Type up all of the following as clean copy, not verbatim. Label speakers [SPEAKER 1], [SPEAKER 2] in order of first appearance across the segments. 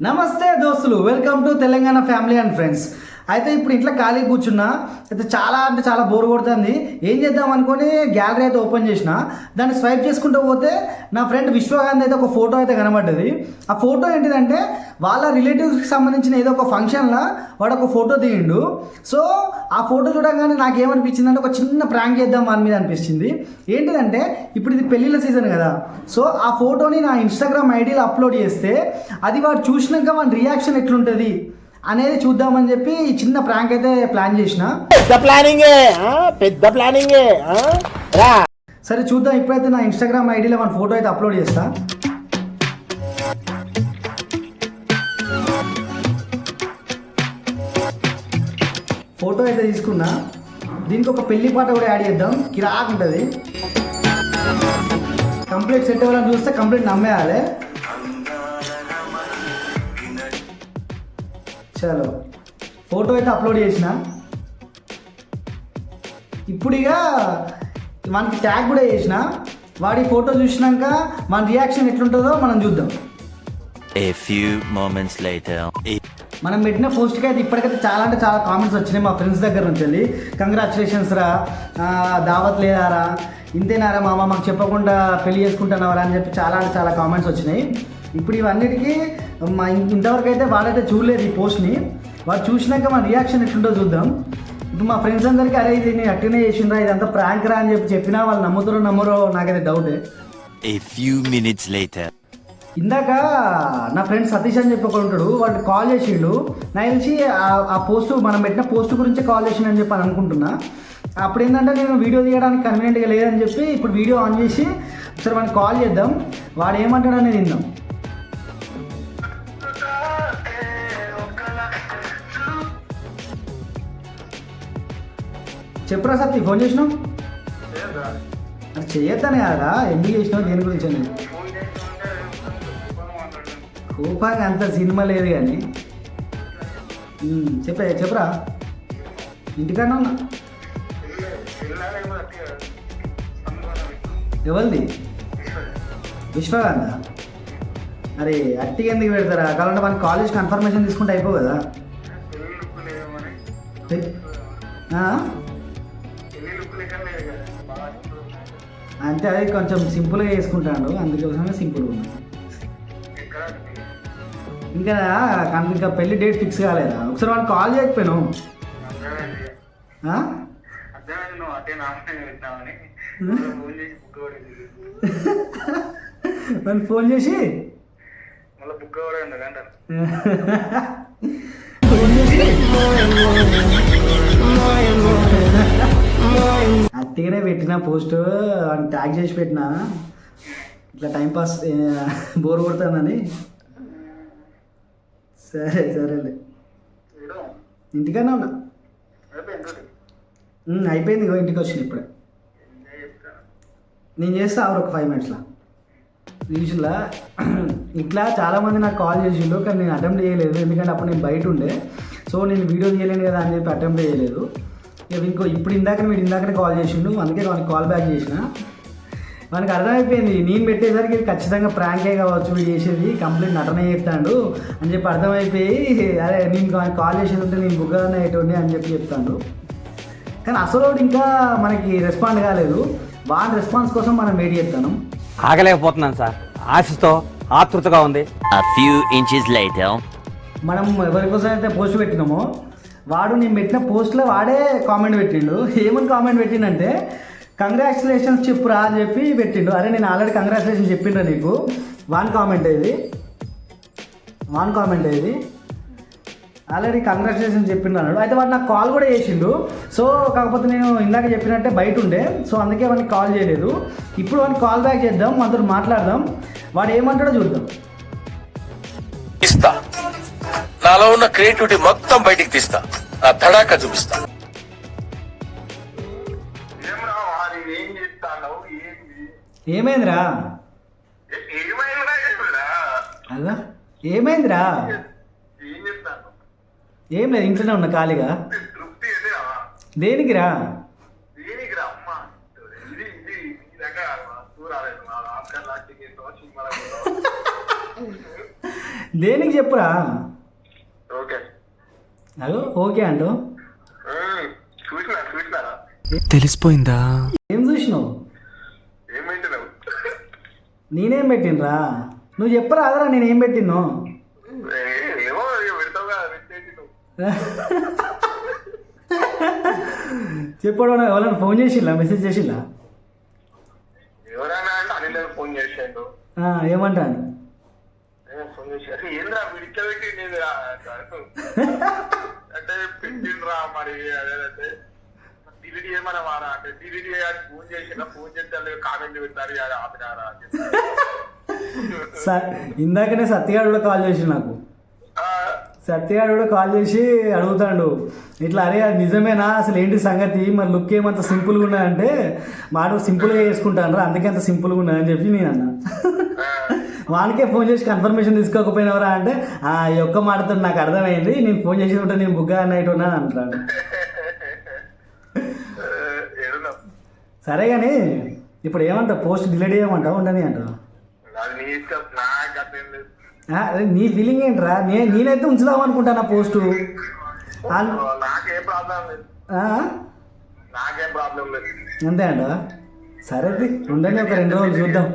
[SPEAKER 1] నమస్తే దోస్తులు, welcome to Telangana family and friends. అయితే ఇప్పుడు ఇంట్లో ఖాళీ కూర్చున్నా, అయితే చాలా అంటే చాలా బోర్ కొడుతుంది. ఏం చేద్దాం అనుకొని గ్యాలరీ అయితే ఓపెన్ చేసిన, దాన్ని స్వైప్ చేసుకుంటూ పోతే నా ఫ్రెండ్ విశ్వగాంధ్ అయితే ఒక ఫోటో అయితే కనబడ్డది. ఆ ఫోటో ఏంటిదంటే వాళ్ళ రిలేటివ్స్కి సంబంధించిన ఏదో ఒక ఫంక్షన్లో వాడు ఒక ఫోటో దిగిండు. సో ఆ ఫోటో చూడగానే నాకు ఏమనిపించింది అంటే ఒక చిన్న ప్రాంక్ చేద్దాం వాని మీద అనిపించింది. ఏంటిదంటే ఇప్పుడు ఇది పెళ్ళిళ్ళ సీజన్ కదా, సో ఆ ఫోటోని నా ఇన్స్టాగ్రామ్ ఐడీలో అప్లోడ్ చేస్తే అది వాడు చూసినాక వాడి రియాక్షన్ ఎట్లుంటుంది అనేది చూద్దామని చెప్పి ఈ చిన్న ప్రాంక్ అయితే ప్లాన్ చేసిన.
[SPEAKER 2] పెద్ద ప్లానింగే
[SPEAKER 1] సరే చూద్దాం. ఇప్పుడైతే నా ఇన్స్టాగ్రామ్ ఐడీలో మన ఫోటో అయితే అప్లోడ్ చేస్తా. ఫోటో అయితే తీసుకున్నా, దీనికి ఒక పెళ్లి పాట కూడా యాడ్ చేద్దాం, కిరాక్ ఉంటుంది. కంప్లీట్ సెట్ అవ్వాలని చూస్తే కంప్లీట్ నమ్మేయాలి. చలో ఫోటో అయితే అప్లోడ్ చేసిన. ఇప్పుడు ఇక మనకి ట్యాగ్ కూడా చేసిన. వాడి ఫోటో చూసినాక మన రియాక్షన్ ఎట్లుంటుందో మనం చూద్దాం.
[SPEAKER 3] A few moments later.
[SPEAKER 1] మనం పెట్టిన పోస్ట్కి అయితే ఇప్పటికైతే చాలా అంటే చాలా కామెంట్స్ వచ్చినాయి మా ఫ్రెండ్స్ దగ్గర నుంచి వెళ్ళి. కంగ్రాచులేషన్స్ రా, దావత్ లేదారా, ఇంతేనారా మామ, మాకు చెప్పకుండా పెళ్లి చేసుకుంటున్నావరా అని చెప్పి చాలా అంటే చాలా కామెంట్స్ వచ్చినాయి. ఇప్పుడు ఇవన్నిటికీ ఇంతవరకు అయితే వాడైతే చూడలేదు ఈ పోస్ట్ని. వాడు చూసినాక మన రియాక్షన్ ఎట్లుంటో చూద్దాం. ఇప్పుడు మా ఫ్రెండ్స్ అందరికీ అరే ఇది నేను అట్టనే చేసిండ్రా, ఇదంతా ప్రాంక్ రా అని చెప్పినా వాళ్ళు నమ్ముతారో నమ్మరో నాకైతే డౌటే.
[SPEAKER 3] A few minutes later.
[SPEAKER 1] ఇందాక నా ఫ్రెండ్ సతీష్ అని చెప్పి ఒకడు ఉంటాడు, వాడు కాల్ చేసిండు. నాకు తెలిసి ఆ పోస్ట్ మనం పెట్టిన పోస్ట్ గురించే కాల్ చేసిండు అని చెప్పి అనుకుంటున్నా. అప్పుడు ఏంటంటే నేను వీడియో తీయడానికి కన్వీనియంట్గా లేదని చెప్పి ఇప్పుడు వీడియో ఆన్ చేసి ఒకసారి వాడిని కాల్ చేద్దాం, వాడు ఏమంటాడు అనేది విందాం. చెప్పురా సతీ, ఫోన్ చేసినావు? అది చేయొద్దానే కదా, ఎందుకు చేసినావు, దేని గురించి అని. కోపాగా అంత సినిమా లేదు కానీ చెప్పురా. ఇంటికన్నా ఉన్నా. ఎవరిది? విశ్వగాంధ? అరే అట్టిగా ఎందుకు పెడతారా, కావాలంటే మన కాలేజ్ కన్ఫర్మేషన్ తీసుకుంటే అయిపో కదా. అంటే అది కొంచెం సింపుల్గా వేసుకుంటాడు, అందుకోసమే సింపుల్గా ఉంది. ఇంకా పెళ్లి డేట్ ఫిక్స్ కాలేదా? ఒకసారి వాళ్ళకి కాల్ చేయకపోయాను. వాళ్ళు ఫోన్ చేసి అట్టిగానే పెట్టిన పోస్ట్ ట్యాగ్ చేసి పెట్టిన, ఇట్లా టైంపాస్ బోర్ కొడుతుందని. సరేలే, ఇంటికన్నా ఉన్నా. అయిపోయింది, ఇంటికి వచ్చింది ఇప్పుడే. నేను చేస్తా ఒక 5 minutesలో. యూజువల్గా ఇట్లా చాలామంది నాకు కాల్ చేసిండు, కానీ నేను అటెంప్ట్ చేయలేదు, ఎందుకంటే అప్పుడు నేను బయట ఉండే. సో నేను వీడియో తీయలేను కదా అని చెప్పి అటెంప్ట్ చేయలేదు. ఇప్పుడు ఇందాకనే కాల్ చేసిండు, అందుకే వానికి కాల్ బ్యాక్ చేసిన. మనకు అర్థమైపోయింది నేను పెట్టేసరికి ఇది ఖచ్చితంగా ప్రాంకే కావచ్చు, వీడు చేసేది కంప్లీట్ నటనే చెప్తాడు అని చెప్పి అర్థమైపోయి, అరే నేను కాల్ చేసేది ఉంటే నేను బుగ్గనే అయ్యేటోండి అని చెప్పి చెప్తాడు. కానీ అసలు ఇంకా మనకి రెస్పాండ్ కాలేదు. వాడి రెస్పాన్స్ కోసం మనం వెయిట్ చేస్తాను.
[SPEAKER 2] ఆగలేకపోతున్నాను సార్, ఆశతో ఆతృతగా ఉంది.
[SPEAKER 3] A few inches later.
[SPEAKER 1] మనం ఎవరి కోసం అయితే పోస్ట్ పెట్టినామో వాడు నేను పెట్టిన పోస్ట్లో వాడే కామెంట్ పెట్టిండు. ఏమని కామెంట్ పెట్టిండంటే కంగ్రాచులేషన్స్ చెప్పురా అని చెప్పి పెట్టిండు. అరే నేను ఆల్రెడీ కంగ్రాచులేషన్స్ చెప్పిండ్రా నీకు. వాన్ కామెంట్ ఇది ఆల్రెడీ కంగ్రాచులేషన్స్ చెప్పిండు అన్నాడు. అయితే వాడు నాకు కాల్ కూడా చేసిండు. సో కాకపోతే నేను ఇందాక చెప్పినట్టే బయట ఉండే, సో అందుకే వాడికి కాల్ చేయలేదు. ఇప్పుడు వాడికి కాల్ బ్యాక్ చేద్దాం, మనతో మాట్లాడదాం, వాడు ఏమంటాడో చూద్దాం.
[SPEAKER 4] ఇస్తా, నాలో ఉన్న క్రియేటివిటీ మొత్తం బయటికి తీస్తా, నా తడాక చూపిస్తా.
[SPEAKER 1] ఏమైందిరా? అలా ఏమైందిరా? ఏం లేదు, ఇంట్లోనే ఉన్నా ఖాళీగా. దేనికిరా? దేనికి చెప్పురా?
[SPEAKER 5] ఓకే
[SPEAKER 1] అగో ఓకే అంటూ
[SPEAKER 5] చూసినారా
[SPEAKER 2] తెలిసిపోయిందా?
[SPEAKER 1] ఏం చూసినావు?
[SPEAKER 5] ఏం పెట్టినావు?
[SPEAKER 1] నేనేం పెట్టినరా? నువ్వు చెప్పరా అదరా నేనేం పెట్టినో?
[SPEAKER 5] ఏమో పెడతావుగా పెట్టేసి నువ్వు.
[SPEAKER 1] చెప్పాడు ఎవరైనా ఫోన్ చేసిల్లా, మెసేజ్ చేసిల్లా?
[SPEAKER 5] ఎవరైనా అంటే అనిల్ ఫోన్ చేసాడు.
[SPEAKER 1] ఏమంటాను?
[SPEAKER 5] ఫోన్ చేసి ఏంద్రా వీడు ఇట్లా పెట్టి నేను అంటే పెట్టిండ్రా మరి అదేంటే డిలీట్ చేయమని వారా అంటే డిలీట్ చేయాలి ఫోన్ చేసిన ఫోన్ చేస్తే కామెంట్ పెట్టారు ఆపినారా అని చెప్పి.
[SPEAKER 1] ఇందాకనే సత్యగాడు కూడా కాల్ చేసి నాకు. సత్యగాడు కూడా కాల్ చేసి అడుగుతాడు ఇట్లా, అరే అది నిజమేనా అసలు ఏంటి సంగతి, మరి లుక్ ఏమంత సింపుల్గా ఉన్నదంటే మాట సింపుల్గా వేసుకుంటాను రా అందుకే అంత సింపుల్గా ఉన్నదని చెప్పి నేను అన్నా. వానికే ఫోన్ చేసి కన్ఫర్మేషన్ తీసుకోకపోయినవరా అంటే ఈ ఒక్క మాటతో నాకు అర్థమైంది, నేను ఫోన్ చేసి ఉంటే నేను బుగ్గా అన్నట్టు ఉన్నాను అంటాడు. సరే కానీ ఇప్పుడు ఏమంటావు, పోస్ట్ డిలీట్ చేయమంటావు ఉండని అంటావు? అరే నీ ఫీలింగ్ ఏంట్రా? నేనైతే ఉంచుదాం అనుకుంటాను ఆ పోస్టు.
[SPEAKER 5] నాకేం ప్రాబ్లం లేదు, నాకేం ప్రాబ్లం లేదు.
[SPEAKER 1] అంతే అంట. సరే ఉండండి ఒక 2 రోజులు చూద్దాం.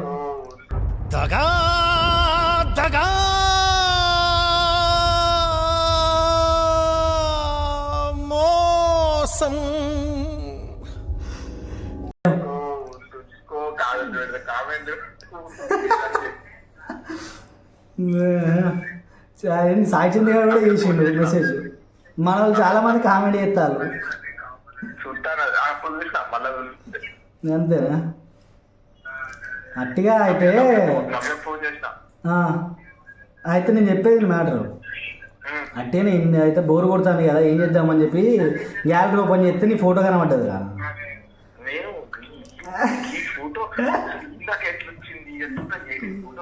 [SPEAKER 6] మోసం
[SPEAKER 5] కామెంట్
[SPEAKER 1] సాయి చంద్ర గారు కూడా చేసిండు మెసేజ్. మన వాళ్ళు చాలా మంది కామెంట్ చేస్తారు.
[SPEAKER 5] చూస్తాను అప్పుడు చూసిన మళ్ళీ
[SPEAKER 1] అంతేనా? అట్టిగా అయితే
[SPEAKER 5] ఫోన్ చేసిన
[SPEAKER 1] అయితే నేను చెప్పేది మ్యాటర్ అంటే నేను అయితే బోర్ కొడతాను కదా, ఏం చేద్దామని చెప్పి గ్యాలరీ ఓపెన్ చేస్తే నీ ఫోటో కనబడ్డది రా.
[SPEAKER 5] నేను ఈ ఫోటో ఇందాక ఎట్లా వచ్చింది ఫోటో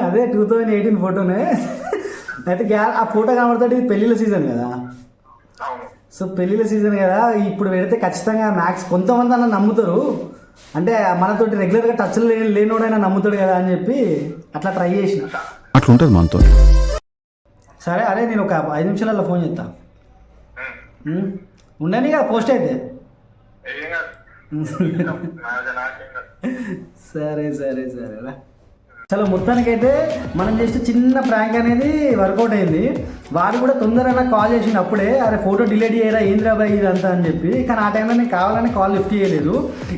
[SPEAKER 1] అదే 2018 ఫోటోనే. అయితే ఆ ఫోటో కనబడుతుంది. ఇది పెళ్ళిళ్ళ సీజన్ కదా,
[SPEAKER 5] అవును.
[SPEAKER 1] సో పెళ్ళిళ్ళ సీజన్ కదా ఇప్పుడు పెడితే ఖచ్చితంగా మ్యాక్స్ కొంతమంది అన్న నమ్ముతారు, అంటే మనతోటి రెగ్యులర్గా టచ్లో లేనోడైనా నమ్ముతాడు కదా అని చెప్పి అట్లా ట్రై చేసిన.
[SPEAKER 6] అట్లుంటుంది మనతో.
[SPEAKER 1] సరే అరే నేను ఒక 5 నిమిషాలలో ఫోన్ చేస్తా. ఉండని కదా పోస్ట్ అయితే.
[SPEAKER 5] ఏం కాదు.
[SPEAKER 1] సరే సరే సరేరా. చలో మొత్తానికైతే మనం చేస్తే చిన్న ప్రాంక్ అనేది వర్కౌట్ అయింది. వాడు కూడా తొందరగా కాల్ చేసిండు అప్పుడే, అరే ఫోటో డిలీట్ చేయరా ఏంద్రా బాయ్ ఇదంతా అని చెప్పి. కానీ ఆ టైంలో నేను కావాలని కాల్ లిఫ్ట్ చేయలేదు.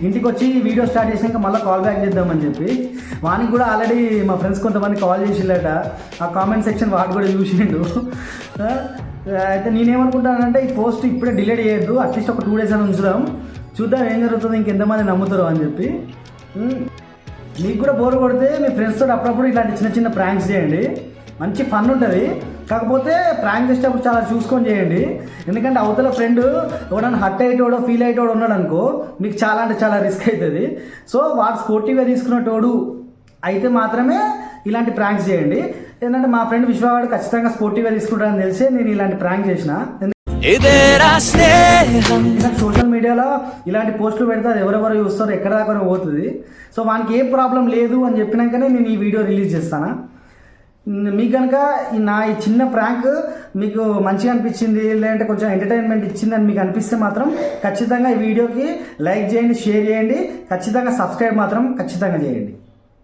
[SPEAKER 1] ఇంటికి వచ్చి వీడియో స్టార్ట్ చేసినాక మళ్ళీ కాల్ బ్యాక్ చేద్దామని చెప్పి వానికి కూడా ఆల్రెడీ మా ఫ్రెండ్స్ కొంతమంది కాల్ చేసిల్లట. ఆ కామెంట్ సెక్షన్ వాడు కూడా చూసిండు. అయితే నేనేమనుకుంటానంటే ఈ పోస్ట్ ఇప్పుడే డిలీట్ చేయొద్దు, అట్లీస్ట్ ఒక 2 days అని ఉంచుదాం, చూద్దాం ఏం జరుగుతుందో, ఇంకెంతమంది నమ్ముతారో అని చెప్పి. మీకు కూడా బోర్ కొడితే మీ ఫ్రెండ్స్ తోటి అప్పుడప్పుడు ఇలాంటి చిన్న చిన్న ప్రాంక్స్ చేయండి, మంచి ఫన్ ఉంటుంది. కాకపోతే ప్రాంక్ చేసేటప్పుడు చాలా చూసుకొని చేయండి, ఎందుకంటే అవతల ఫ్రెండ్ ఎవడన్నా హర్ట్ అయ్యేటోడో ఫీల్ అయ్యేటోడు ఉన్నాడు అనుకో మీకు చాలా అంటే చాలా రిస్క్ అవుతుంది. సో వాడు స్పోర్టివ్గా తీసుకునేటోడు అయితే మాత్రమే ఇలాంటి ప్రాంక్స్ చేయండి. ఏంటంటే మా ఫ్రెండ్ విశ్వవాడు ఖచ్చితంగా స్పోర్టివ్గా తీసుకుంటాడని తెలిసి నేను ఇలాంటి ప్రాంక్ చేసిన. సోషల్ మీడియాలో ఇలాంటి పోస్టులు పెడితే అది ఎవరెవరు చూస్తారో ఎక్కడ దాకా పోతుంది. సో వానికి ఏ ప్రాబ్లం లేదు అని చెప్పినాకనే నేను ఈ వీడియో రిలీజ్ చేస్తాను. మీకు కనుక నా ఈ చిన్న ప్రాంక్ మీకు మంచిగా అనిపించింది, లేదంటే కొంచెం ఎంటర్టైన్మెంట్ ఇచ్చిందని మీకు అనిపిస్తే మాత్రం ఖచ్చితంగా ఈ వీడియోకి లైక్ చేయండి, షేర్ చేయండి, ఖచ్చితంగా సబ్స్క్రైబ్ మాత్రం ఖచ్చితంగా చేయండి.